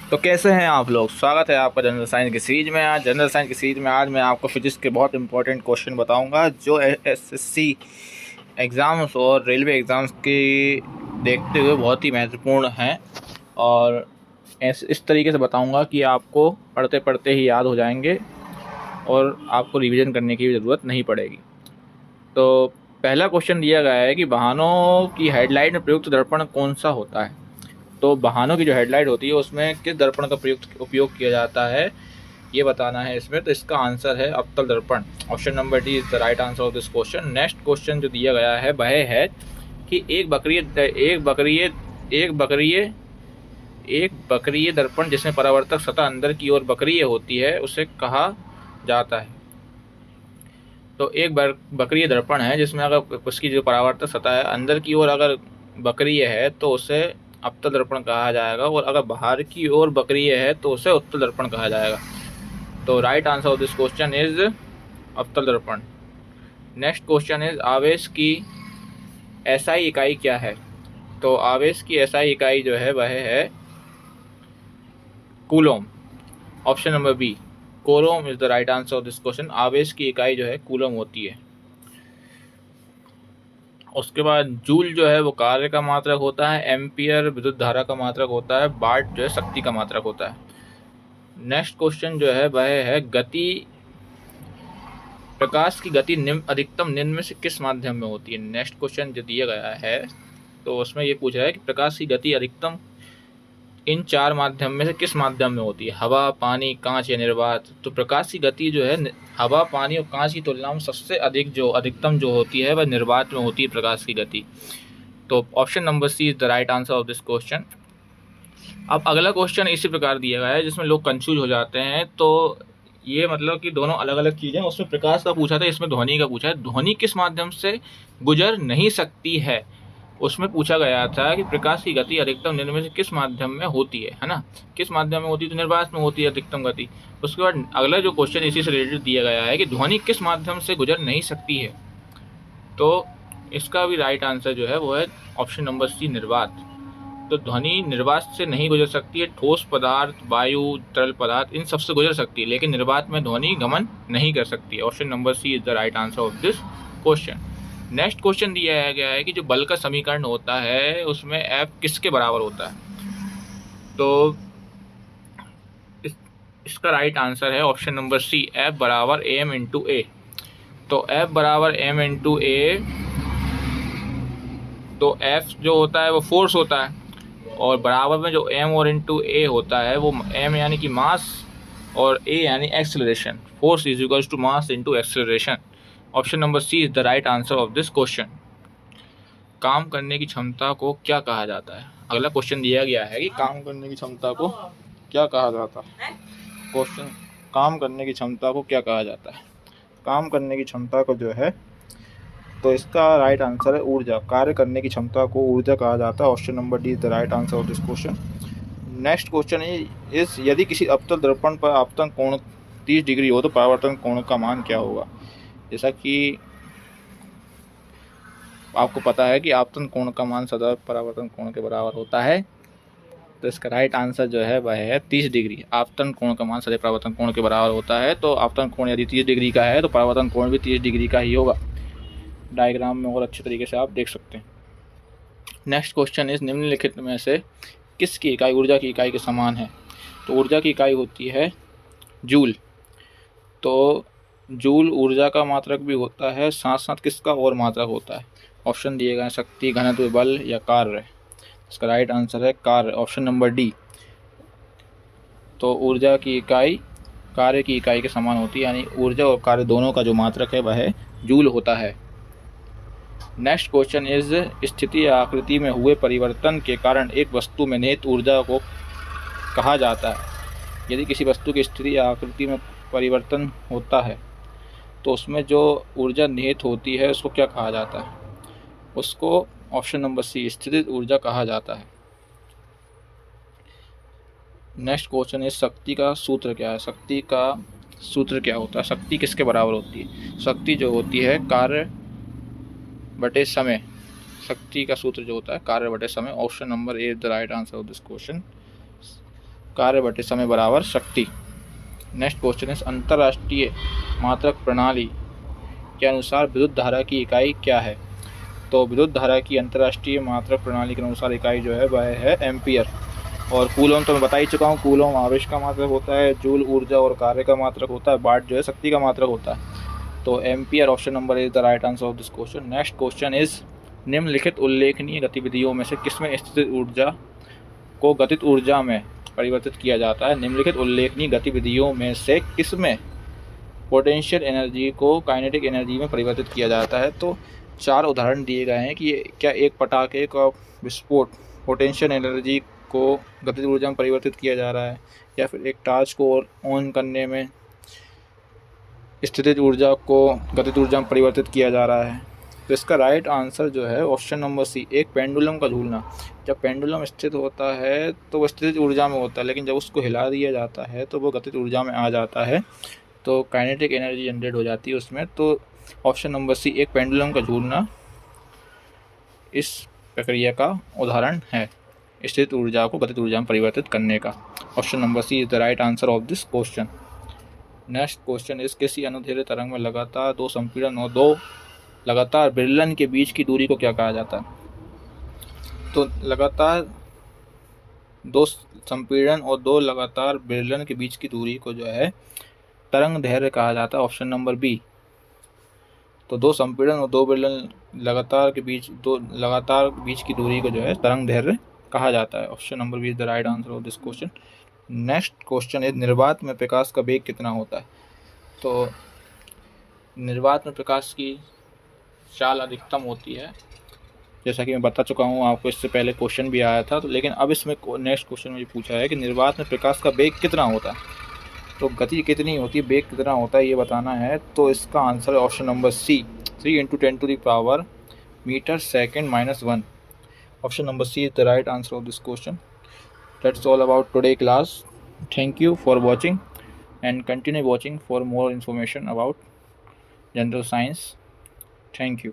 तो कैसे हैं आप लोग। स्वागत है आपका जनरल साइंस की सीरीज में। आज मैं आपको फिजिक्स के बहुत इंपॉर्टेंट क्वेश्चन बताऊंगा जो एसएससी एग्ज़ाम्स और रेलवे एग्ज़ाम्स के देखते हुए बहुत ही महत्वपूर्ण हैं। और इस तरीके से बताऊंगा कि आपको पढ़ते पढ़ते ही याद हो जाएंगे और आपको रिवीजन करने की भी ज़रूरत नहीं पड़ेगी। तो पहला क्वेश्चन दिया गया है कि वाहनों की हेडलाइट में प्रयुक्त दर्पण कौन सा होता है। तो वाहनों की जो हेडलाइट होती है उसमें किस दर्पण का प्रयुक्त उपयोग किया जाता है ये बताना है इसमें। तो इसका आंसर है अवतल दर्पण। Option number D is the right answer of this question. Next question जो दिया गया है वह है कि एक बकरीय दर्पण जिसमें परावर्तक सतह अंदर की ओर बकरीय होती है उसे कहा जाता है। तो एक बकरीय दर्पण है जिसमें अगर उसकी जो परावर्तक सतह है अंदर की ओर अगर बकरीय है तो उसे अवतल दर्पण कहा जाएगा, और अगर बाहर की ओर बकरीय है तो उसे उत्तल दर्पण कहा जाएगा। तो right answer of this question is अवतल दर्पण। नेक्स्ट क्वेश्चन इज आवेश की एसआई इकाई क्या है। तो आवेश की एसआई इकाई जो है वह है coulomb. Option number B coulomb is the right answer of this question. आवेश की इकाई जो है कूलोम होती है। उसके बाद जूल जो है वो कार्य का मात्रक होता है, एम्पियर विद्युत धारा का मात्रक होता है, वाट जो है शक्ति का मात्रक होता है। नेक्स्ट क्वेश्चन जो है वह है गति, प्रकाश की गति अधिकतम निम्न में से किस माध्यम में होती है। नेक्स्ट क्वेश्चन जो दिया गया है तो उसमें ये पूछ रहा है कि प्रकाश की गति अधिकतम इन चार माध्यम में से किस माध्यम में होती है, हवा, पानी, कांच या निर्वात। तो प्रकाश की गति जो है हवा, पानी और कांच की तुलना में सबसे अधिकतम जो होती है वह निर्वात में होती है प्रकाश की गति। तो option number C is the right answer of this question. अब अगला क्वेश्चन इसी प्रकार दिया गया है जिसमें लोग कंफ्यूज हो जाते हैं। तो ये मतलब कि दोनों अलग अलग चीज़ें, उसमें प्रकाश का पूछा था, इसमें ध्वनि का पूछा है। ध्वनि किस माध्यम से गुजर नहीं सकती है, उसमें पूछा गया था कि प्रकाश की गति अधिकतम निम्न में से किस माध्यम में होती है ना, किस माध्यम में होती है। तो निर्वात में होती है अधिकतम गति। उसके बाद अगला जो क्वेश्चन इसी से रिलेटेड दिया गया है कि ध्वनि किस माध्यम से गुजर नहीं सकती है। तो इसका भी राइट आंसर जो है वो है ऑप्शन नंबर सी, निर्वात। तो ध्वनि निर्वात से नहीं गुजर सकती है। ठोस पदार्थ, वायु, तरल पदार्थ इन सब से गुजर सकती है, लेकिन निर्वात में ध्वनि गमन नहीं कर सकती है। Option number C is the right answer of this question. Next question दिया गया है कि जो बल का समीकरण होता है उसमें एफ किसके बराबर होता है। तो इसका राइट आंसर है ऑप्शन नंबर सी, एफ बराबर एम इंटू ए। तो एफ बराबर एम इंटू ए, तो एफ जो होता है वो फोर्स होता है, और बराबर में जो एम और इंटू ए होता है वो एम यानी कि मास और ए यानी acceleration. Force is equals to mass into acceleration. Option number C is the right answer of this question. काम करने की क्षमता को क्या कहा जाता है। अगला क्वेश्चन दिया गया है कि काम करने की क्षमता को क्या कहा जाता है। क्वेश्चन, काम करने की क्षमता को क्या कहा जाता है। काम करने की क्षमता को जो है, तो इसका राइट आंसर है ऊर्जा। कार्य करने की क्षमता को ऊर्जा कहा जाता है। Option number D is the right answer of this question. Next question is यदि किसी अवतल दर्पण पर आपतन कोण 30 डिग्री हो तो परावर्तन कोण का मान क्या होगा। जैसा कि आपको पता है कि आपतन कोण का मान सदा परावर्तन कोण के बराबर होता है। तो इसका राइट आंसर जो है वह है 30 डिग्री। आपतन कोण का मान सदैव परावर्तन कोण के बराबर होता है। तो आपतन कोण यदि 30 डिग्री का है तो परावर्तन कोण भी 30 डिग्री का ही होगा। डायग्राम में और अच्छे तरीके से आप देख सकते हैं। नेक्स्ट क्वेश्चन इज निम्नलिखित में से किसकी इकाई ऊर्जा की इकाई के समान है। तो ऊर्जा की इकाई होती है जूल। तो जूल ऊर्जा का मात्रक भी होता है, साथ साथ किसका और मात्रक होता है। ऑप्शन दिए गए शक्ति, घनत्व, बल या कार्य। इसका राइट आंसर है कार्य, ऑप्शन नंबर डी। तो ऊर्जा की इकाई कार्य की इकाई के समान होती है, यानी ऊर्जा और कार्य दोनों का जो मात्रक है वह जूल होता है। नेक्स्ट क्वेश्चन इज स्थिति या आकृति में हुए परिवर्तन के कारण एक वस्तु में निहित ऊर्जा को कहा जाता है। यदि किसी वस्तु की स्थिति या आकृति में परिवर्तन होता है तो उसमें जो ऊर्जा निहित होती है उसको क्या कहा जाता है। उसको ऑप्शन नंबर सी, स्थितिज ऊर्जा कहा जाता है। नेक्स्ट क्वेश्चन इज शक्ति का सूत्र क्या है। शक्ति का सूत्र क्या होता है, शक्ति किसके बराबर होती है। शक्ति जो होती है कार्य बटे समय। शक्ति का सूत्र जो होता है कार्य बटे समय। Option number A is the right answer of this question. कार्य बटे समय बराबर शक्ति। नेक्स्ट क्वेश्चन इज अंतरराष्ट्रीय मात्रक प्रणाली के अनुसार विद्युत धारा की इकाई क्या है? तो विद्युत धारा की अंतरराष्ट्रीय मात्रक प्रणाली के अनुसार इकाई जो है वह है एम्पियर। और कूलम तो मैं बता ही चुका हूँ, कूलम आवेश का मात्रक होता है, जूल ऊर्जा और कार्य का मात्रक होता है, वाट जो है शक्ति का मात्रक होता है। तो ampere option number is the right answer of this question. Next question is निम्नलिखित उल्लेखनीय गतिविधियों में से किसमें स्थितिज ऊर्जा को गतिज ऊर्जा में परिवर्तित किया जाता है? निम्नलिखित उल्लेखनीय गतिविधियों में से किसमें पोटेंशियल एनर्जी को काइनेटिक एनर्जी में परिवर्तित किया जाता है? तो 4 उदाहरण दिए गए हैं कि क्या एक पटाखे का विस्फोट पोटेंशियल एनर्जी को गतिज ऊर्जा में परिवर्तित किया जा रहा है, या फिर एक टार्च को ऑन करने में स्थितिज ऊर्जा को गतिज ऊर्जा में परिवर्तित किया जा रहा है। तो इसका राइट आंसर जो है ऑप्शन नंबर सी, एक पेंडुलम का झूलना। जब पेंडुलम स्थित होता है तो वह स्थितिज ऊर्जा में होता है, लेकिन जब उसको हिला दिया जाता है तो वो गतिज ऊर्जा में आ जाता है, तो काइनेटिक एनर्जी जनरेट हो जाती है उसमें। तो ऑप्शन नंबर सी, एक पेंडुलम का झूलना इस प्रक्रिया का उदाहरण है स्थितिज ऊर्जा को गतिज ऊर्जा में परिवर्तित करने का। Option number C is the right answer of this question. Next question इस किसी अनुदैर्ध्य तरंग में लगातार 2 संपीड़न और 2 लगातार विरलन के बीच की दूरी को क्या कहा जाता है? तो लगातार 2 संपीड़न और 2 लगातार विरलन के बीच की दूरी को जो है तरंग दैर्ध्य कहा जाता है। Option number B. तो 2 संपीड़न और 2 विरलन लगातार के बीच की दूरी को जो है तरंग दैर्ध्य कहा जाता है। Option number B is the right answer of this question. Next question is निर्वात में प्रकाश का वेग कितना होता है? तो निर्वात में प्रकाश की चाल अधिकतम होती है, जैसा कि मैं बता चुका हूँ आपको, इससे पहले क्वेश्चन भी आया था। तो लेकिन अब इसमें नेक्स्ट क्वेश्चन में पूछा है कि निर्वात में प्रकाश का वेग कितना होता है, तो गति कितनी होती है, वेग कितना होता है, ये बताना है। तो इसका आंसर है option number C, 3 × 10⁻⁻⁻ (1). Option number C is the right answer of this question. That's all about today class. Thank you for watching and continue watching for more information about general science. Thank you.